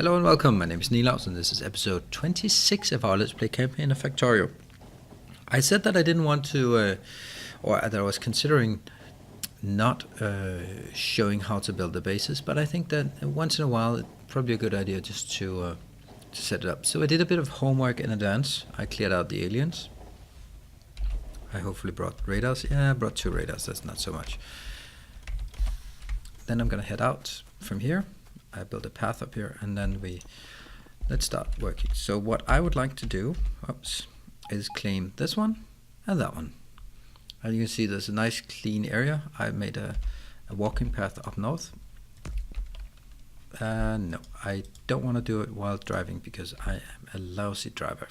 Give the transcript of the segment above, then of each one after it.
Hello and welcome, my name is Nilaus and this is episode 26 of our Let's Play campaign of Factorio. I said that I didn't want to, or that I was considering not showing how to build the bases, but I think that once in a while it's probably a good idea just to set it up. So I did a bit of homework in advance. I cleared out the aliens. I hopefully brought radars. Yeah, I brought 2 radars, that's not so much. Then I'm gonna head out from here. I build a path up here and then let's start working. So what I would like to do, is claim this one and that one. And you can see there's a nice clean area. I made a walking path up north. No, I don't want to do it while driving because I am a lousy driver.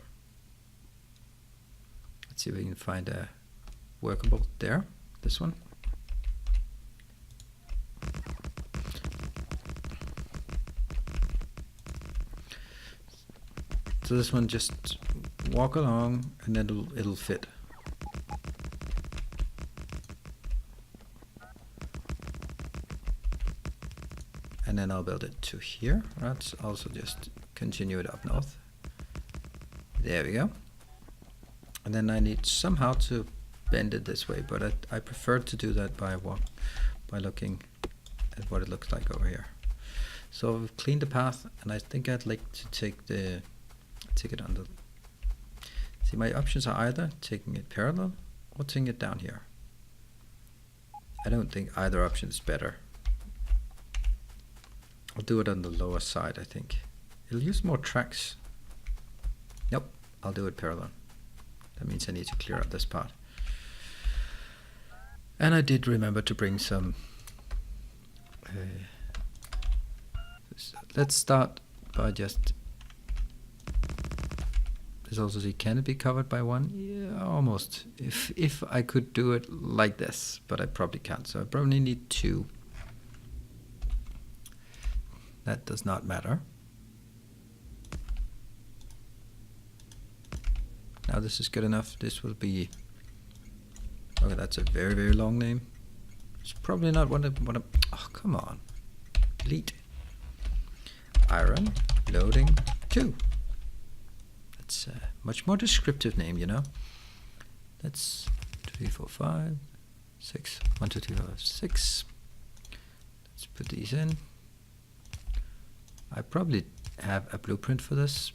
Let's see if we can find a workable there, this one. So this one, just walk along and then it'll fit. And then I'll build it to here. Let's also just continue it up north. There we go. And then I need somehow to bend it this way, but I prefer to do that by looking at what it looks like over here. So I've cleaned the path, and I think I'd like to take it on the. See, my options are either taking it parallel or taking it down here. I don't think either option is better. I'll do it on the lower side, I think. It'll use more tracks. Nope, I'll do it parallel. That means I need to clear up this part. And I did remember to bring some. Let's start by just. There's also the canopy covered by one. Yeah, almost. If I could do it like this, but I probably can't. So I probably need 2. That does not matter. Now this is good enough. This will be. Okay, that's a very, very long name. It's probably not what I. Oh, come on. Delete. Iron loading 2. That's a much more descriptive name, you know. That's 2, 3, 4, 5, 6. 1, 2, 3, 4, 5, 6. Let's put these in. I probably have a blueprint for this.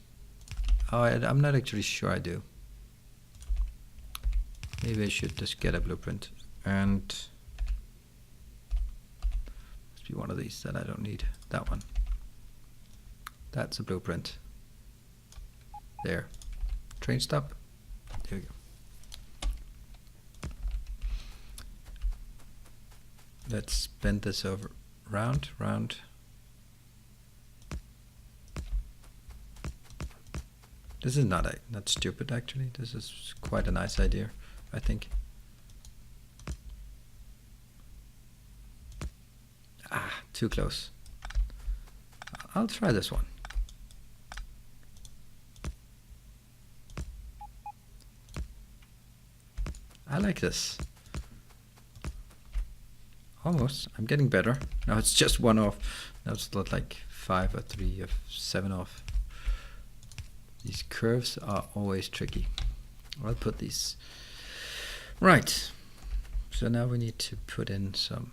Oh, I'm not actually sure I do. Maybe I should just get a blueprint. And must be one of these that I don't need. That one. That's a blueprint. There. Train stop. There we go. Let's bend this over. Round. This is not stupid, actually. This is quite a nice idea, I think. Ah, too close. I'll try this one. I like this. Almost. I'm getting better. Now it's just 1 off. Now it's not like 5 or 3 or 7 off. These curves are always tricky. I'll put these. Right. So now we need to put in some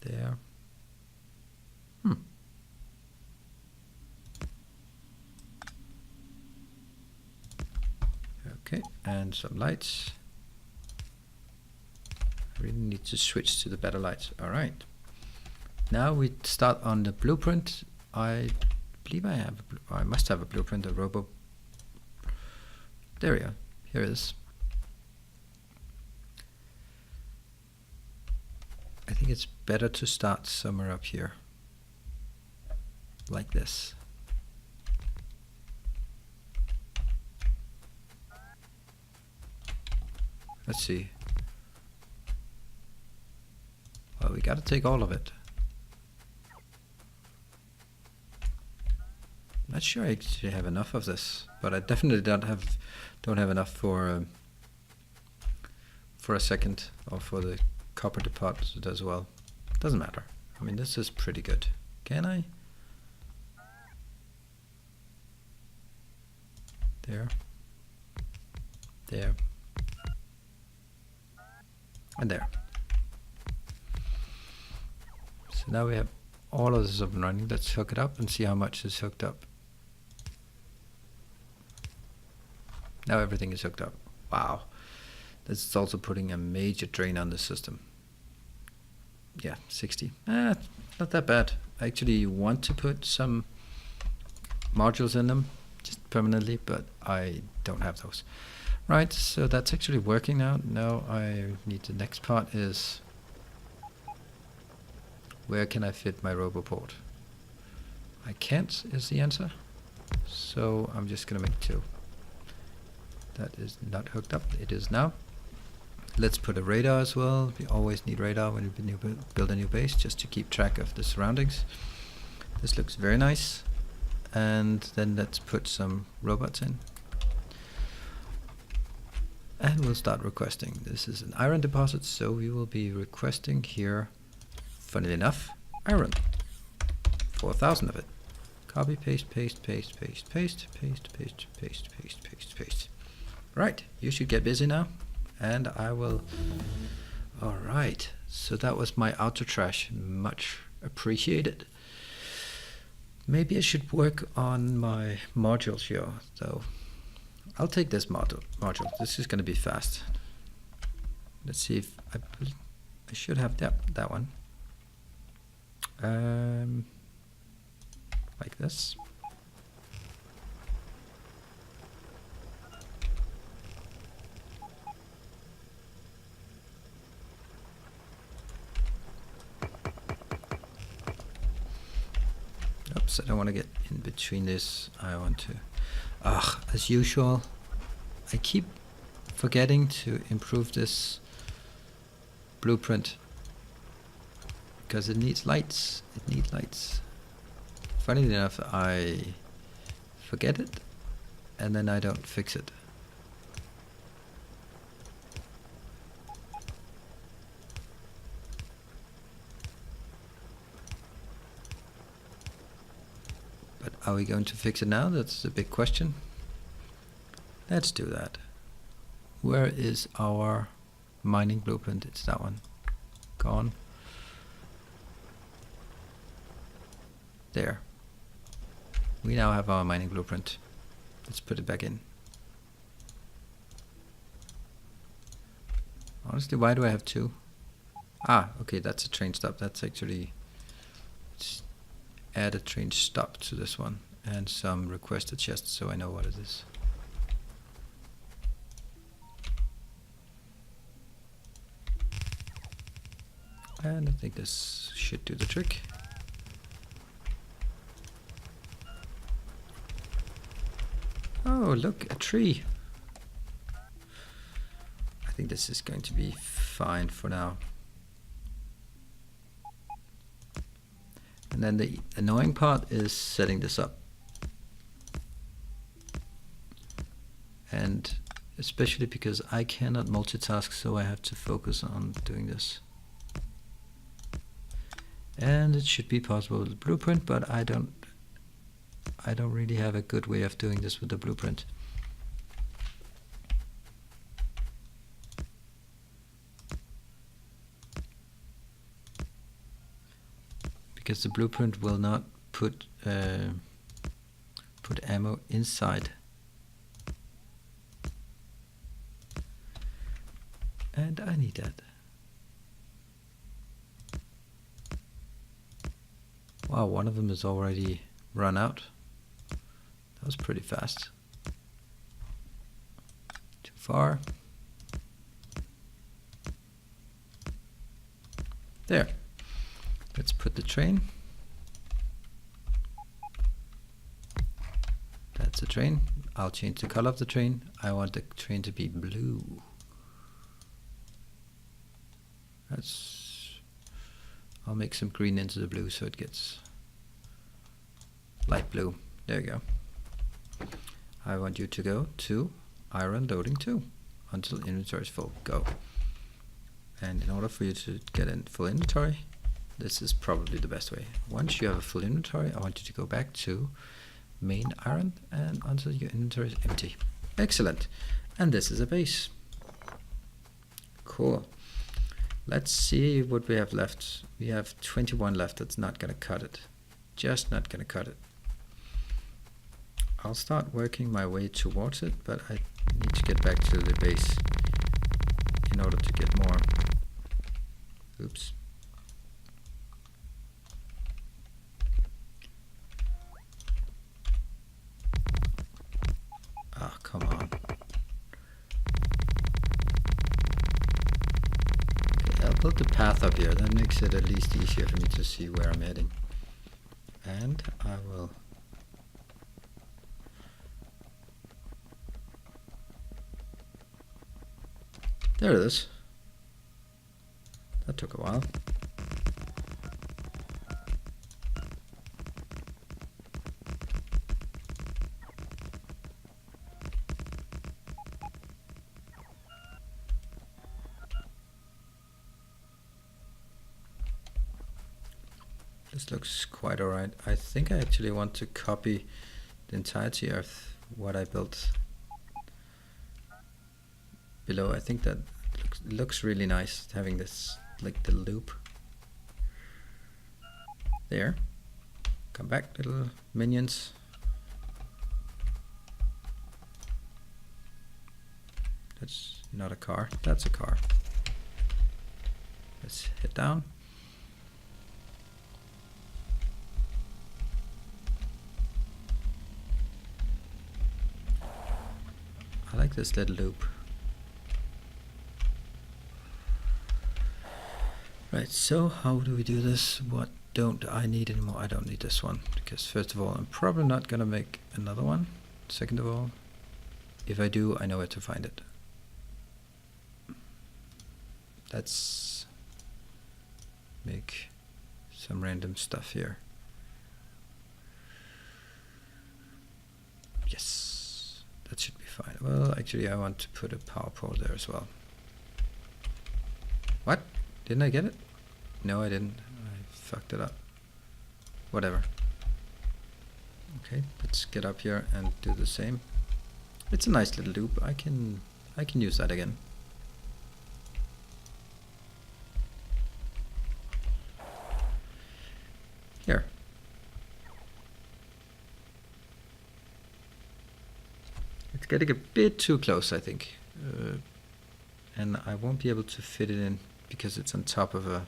there. Okay, and some lights. I really need to switch to the better lights. All right. Now we start on the blueprint. I believe I must have a blueprint of Robo. There we go. Here it is. I think it's better to start somewhere up here, like this. Let's see. Well, we got to take all of it. Not sure I actually have enough of this, but I definitely don't have enough for a second, or for the copper deposit as well. Doesn't matter. I mean, this is pretty good. Can I? there, there, and there. So now we have all of this up and running. Let's hook it up and see how much is hooked up. Now everything is hooked up. Wow. This is also putting a major drain on the system. Yeah, 60. Not that bad. I actually want to put some modules in them just permanently, but I don't have those. Right, so that's actually working now. Now I need the next part is, where can I fit my RoboPort? I can't is the answer. So I'm just gonna make 2. That is not hooked up. It is now. Let's put a radar as well. We always need radar when we build a new base, just to keep track of the surroundings. This looks very nice. And then let's put some robots in. And we'll start requesting. This is an iron deposit, so we will be requesting here, funnily enough, iron. 4,000 of it. Copy, paste, paste, paste, paste, paste, paste, paste, paste, paste, paste, paste. Right, you should get busy now. And I will. Alright, so that was my auto trash. Much appreciated. Maybe I should work on my modules here, though. I'll take this module. This is going to be fast. Let's see if I should have that one. Like this. Oops, I don't want to get in between this. I want to... as usual, I keep forgetting to improve this blueprint. Because it needs lights. It needs lights. Funny enough, I forget it, and then I don't fix it. But are we going to fix it now? That's the big question. Let's do that. Where is our mining blueprint? It's that one. Gone. There. We now have our mining blueprint. Let's put it back in. Honestly, why do I have 2? Okay, that's a train stop. That's actually... add a train stop to this one. And some requested chests, so I know what it is. And I think this should do the trick. Oh, look, a tree. I think this is going to be fine for now. And then the annoying part is setting this up. And especially because I cannot multitask, so I have to focus on doing this. And it should be possible with the blueprint, but I don't really have a good way of doing this with the blueprint. Because the blueprint will not put ammo inside. And I need that. Wow, one of them is already run out. That was pretty fast. Too far. There. Let's put the train. That's the train. I'll change the color of the train. I want the train to be blue. I'll make some green into the blue so it gets light blue. There you go. I want you to go to iron loading 2 until inventory is full. Go. And in order for you to get in full inventory, this is probably the best way. Once you have a full inventory, I want you to go back to main iron, and until your inventory is empty. Excellent. And this is a base. Cool. Let's see what we have left. We have 21 left. That's not going to cut it. Just not going to cut it. I'll start working my way towards it, but I need to get back to the base in order to get more. Oops. Ah, come on. Okay, I'll build the path up here. That makes it at least easier for me to see where I'm heading. And I will... There it is. That took a while. This looks quite alright. I think I actually want to copy the entirety of what I built below. I think that looks really nice having this, like the loop there. Come back, little minions. That's not a car, that's a car. Let's hit down. I like this little loop. Right, so how do we do this? What don't I need anymore? I don't need this one, because first of all, I'm probably not gonna make another one. Second of all, if I do, I know where to find it. Let's make some random stuff here. Yes, that should be fine. Well, actually, I want to put a power pole there as well. What? Didn't I get it? No, I didn't. I fucked it up. Whatever. Okay, let's get up here and do the same. It's a nice little loop. I can use that again. Here. It's getting a bit too close, I think. And I won't be able to fit it in because it's on top of a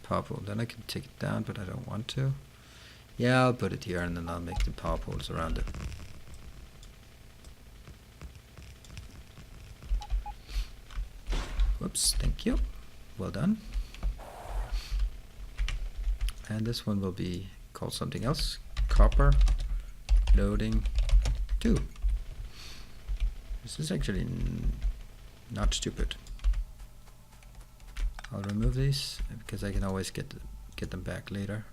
power pole. Then I can take it down, but I don't want to. Yeah, I'll put it here and then I'll make the power poles around it. Whoops, thank you. Well done. And this one will be called something else. Copper loading 2. This is actually not stupid. I'll remove these because I can always get them back later.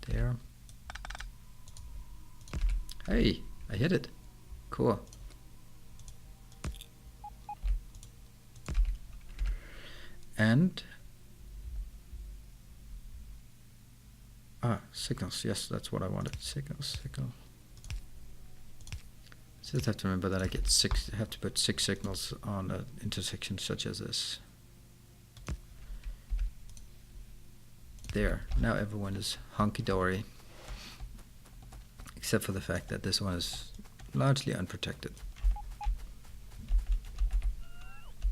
There. Hey, I hit it. Cool. And signals. Yes, that's what I wanted. Signal. Just have to remember that I have to put 6 signals on an intersection such as this. There. Now everyone is hunky-dory. Except for the fact that this one is largely unprotected.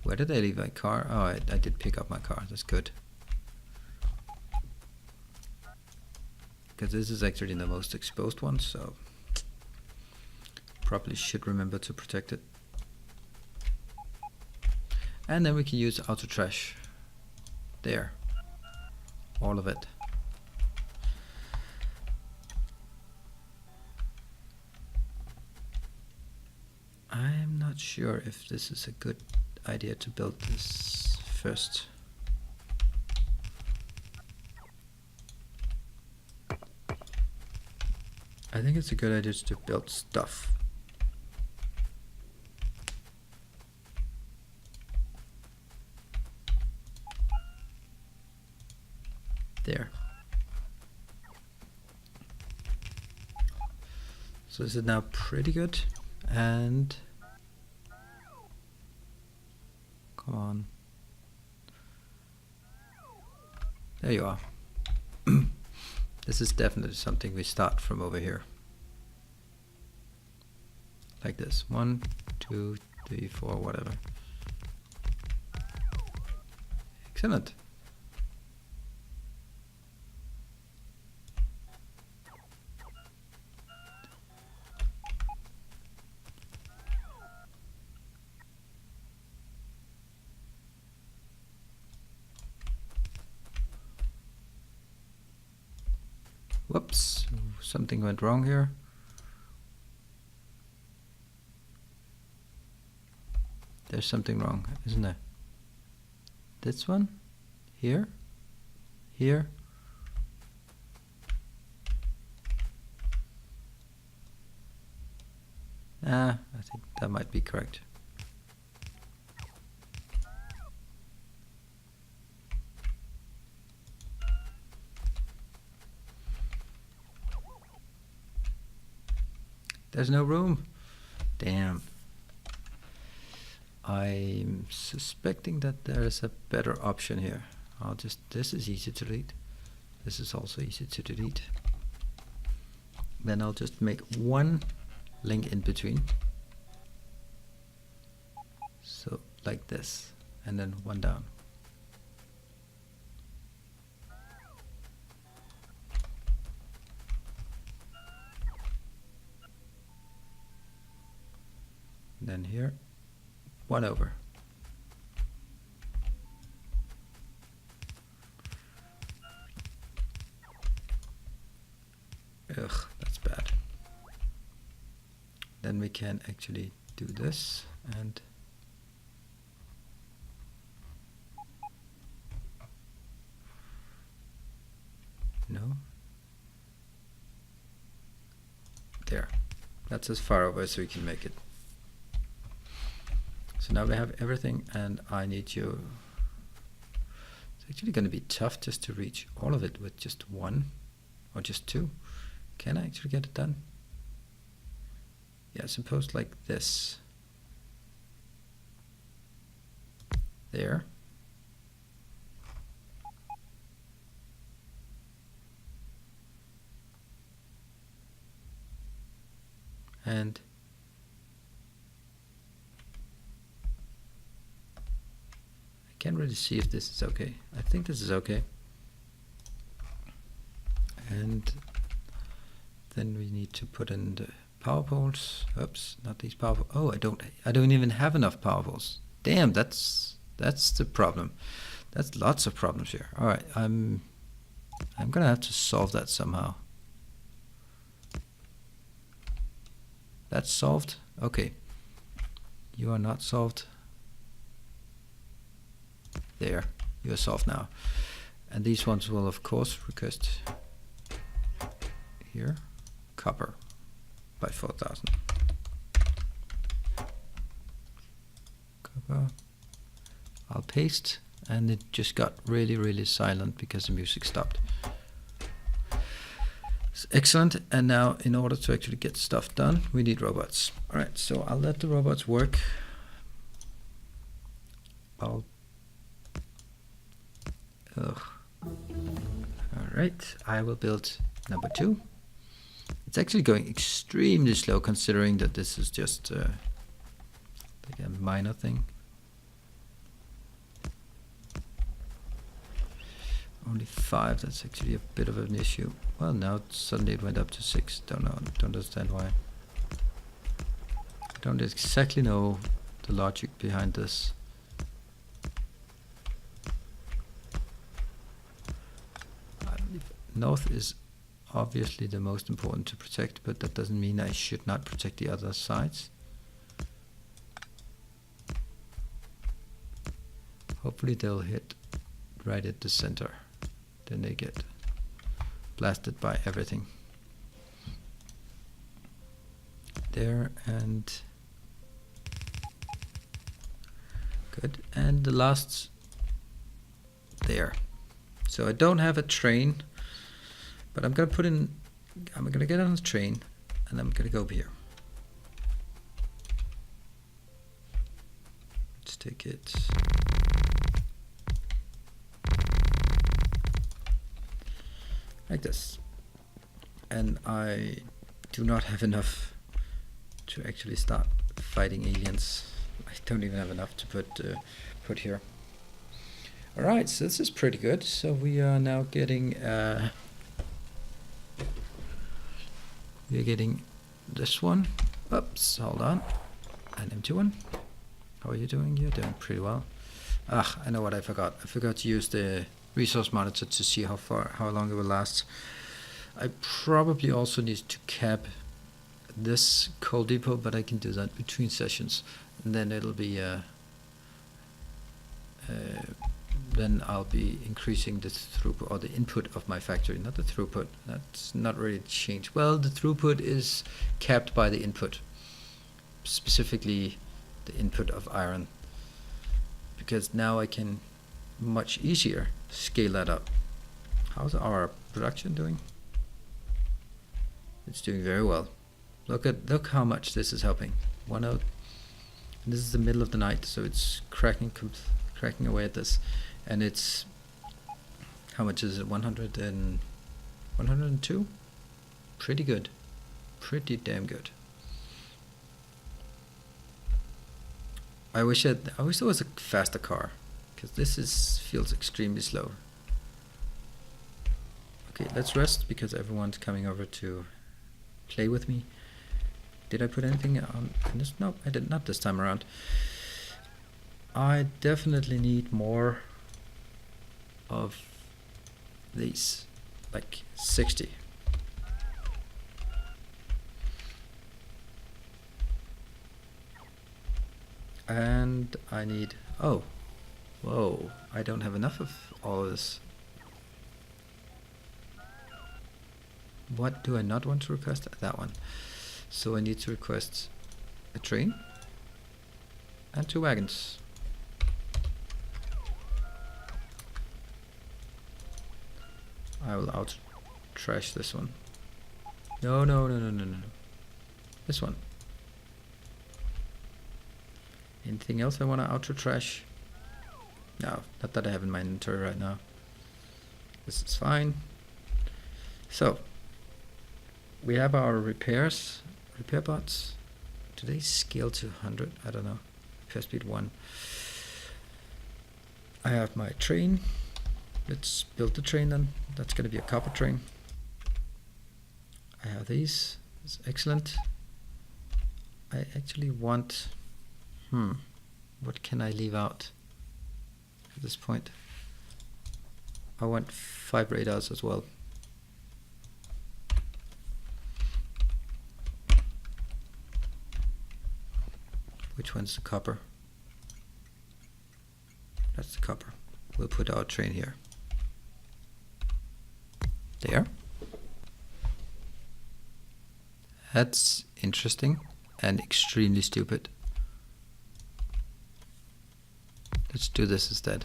Where did I leave my car? Oh, I did pick up my car. That's good. Because this is actually the most exposed one, so probably should remember to protect it. And then we can use auto trash. There. All of it. I'm not sure if this is a good idea to build this first. I think it's a good idea to build stuff. There. So this is now pretty good. And come on. There you are. This is definitely something we start from over here. Like this. 1, 2, 3, 4, whatever. Excellent. Whoops, something went wrong here. There's something wrong, isn't there? This one? Here? Here? I think that might be correct. There's no room. Damn. I'm suspecting that there is a better option here. This is easy to delete. This is also easy to delete. Then I'll just make one link in between. So like this, and then one down. Then here, one over. Ugh, that's bad. Then we can actually do this and no. There. That's as far over as we can make it. So now we have everything, and I need you. It's actually going to be tough just to reach all of it with just one or just two. Can I actually get it done? Yeah, suppose like this. There. And can't really see if this is okay. I think this is okay. And then we need to put in the power poles. Oops, not these power poles. Oh, I don't even have enough power poles. Damn, that's the problem. That's lots of problems here. All right, I'm gonna have to solve that somehow. That's solved. Okay, you are not solved. There, you're solved now. And these ones will of course request here copper by 4,000. Copper. I'll paste, and it just got really silent because the music stopped. It's excellent. And now in order to actually get stuff done, we need robots. All right, so I'll let the robots work. Alright, I will build number 2. It's actually going extremely slow considering that this is just like a minor thing. Only 5, that's actually a bit of an issue. Well, now suddenly it went up to 6. Don't understand why. I don't exactly know the logic behind this. North is obviously the most important to protect, but that doesn't mean I should not protect the other sides. Hopefully they'll hit right at the center. Then they get blasted by everything. There, and good. And the last there. So I don't have a train. But I'm gonna get on the train, and I'm gonna go over here. Let's take it. Like this. And I do not have enough to actually start fighting aliens. I don't even have enough to put here. Alright, so this is pretty good. So we are now getting we're getting this one. Oops, hold on. An empty one. How are you doing? You're doing pretty well. Ah, I know what I forgot. I forgot to use the resource monitor to see how long it will last. I probably also need to cap this coal depot, but I can do that between sessions, and then it'll be then I'll be increasing the throughput or the input of my factory, not the throughput. That's not really changed. Well, the throughput is capped by the input, specifically the input of iron, because now I can much easier scale that up. How's our production doing? It's doing very well. Look how much this is helping. 1 out. And this is the middle of the night, so it's cracking away at this. And it's, how much is it? 102? Pretty good. Pretty damn good. I wish there was a faster car, because this feels extremely slow. Okay, let's rest because everyone's coming over to play with me. Did I put anything on this? No, I did not this time around. I definitely need more of these, like 60. And I need, oh, whoa, I don't have enough of all of this. What do I not want to request? That one. So I need to request a train and 2 wagons. I will out trash this one. No. This one. Anything else I want to out trash? No, not that I have in my inventory right now. This is fine. So we have our repair bots. Do they scale to 100? I don't know. Repair speed 1. I have my train. Let's build the train then. That's going to be a copper train. I have these. It's excellent. I actually want... what can I leave out at this point? I want 5 radars as well. Which one's the copper? That's the copper. We'll put our train here. There. That's interesting and extremely stupid. Let's do this instead.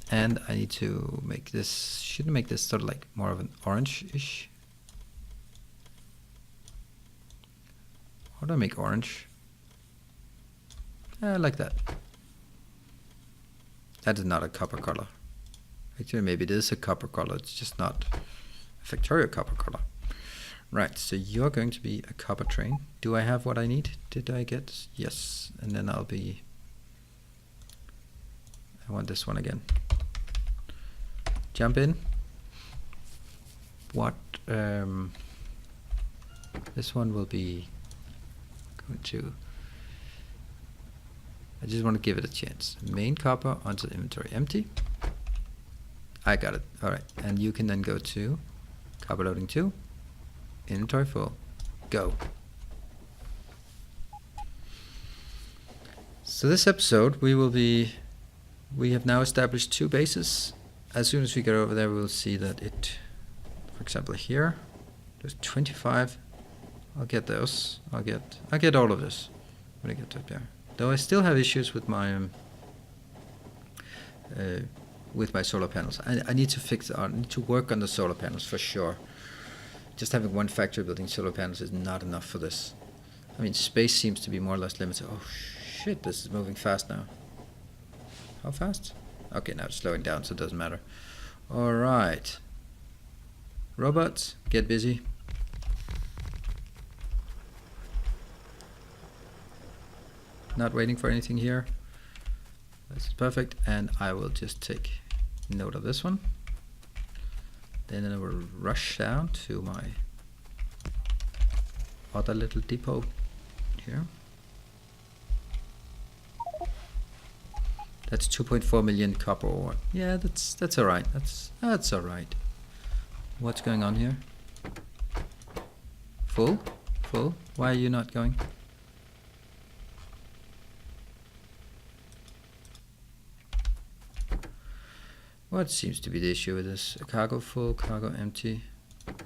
And I need to make this, shouldn't make this sort of like more of an orange-ish. How do I make orange? Like that. That is not a copper color. Actually, maybe it is a copper color. It's just not a Factorio copper color. Right, so you're going to be a copper train. Do I have what I need? Did I get? Yes. And then I'll be... I want this one again. Jump in. What? This one will be going to... I just want to give it a chance. Main copper onto the inventory empty. I got it. Alright. And you can then go to copper loading 2. Inventory full. Go. So this episode we have now established 2 bases. As soon as we get over there we'll see that it, for example here, there's 25. I'll get those. I'll get all of this when I get to up there. Though I still have issues with my with my solar panels. I need to I need to work on the solar panels for sure. Just having one factory building solar panels is not enough for this. I mean, space seems to be more or less limited. Oh shit, this is moving fast now. How fast? Okay, now it's slowing down, so it doesn't matter. Alright. Robots, get busy. Not waiting for anything here. That's perfect, and I will just take note of this one. Then I will rush down to my other little depot here. That's 2.4 million copper ore. Yeah, that's all right. That's all right. What's going on here? Full? Full? Why are you not going? What seems to be the issue with this? Cargo full, cargo empty.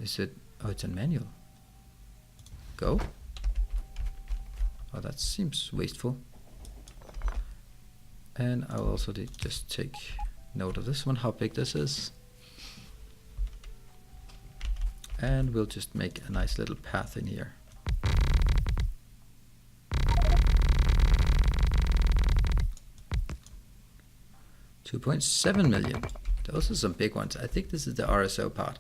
Is it? Oh, it's on manual. Go. Oh, that seems wasteful. And I'll also just take note of this one, how big this is. And we'll just make a nice little path in here. $2.7 million. Those are some big ones. I think this is the RSO part.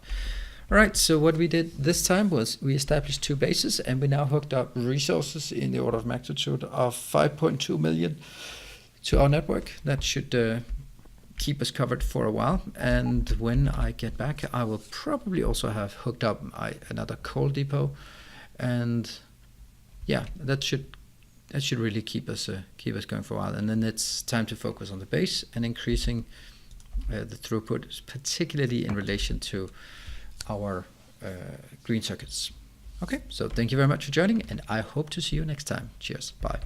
Alright, so what we did this time was we established 2 bases, and we now hooked up resources in the order of magnitude of 5.2 million to our network. That should keep us covered for a while. And when I get back, I will probably also have hooked up another coal depot. And yeah, that should really keep us going for a while. And then it's time to focus on the base and increasing the throughput, particularly in relation to our green circuits. Okay, so thank you very much for joining, and I hope to see you next time. Cheers, bye.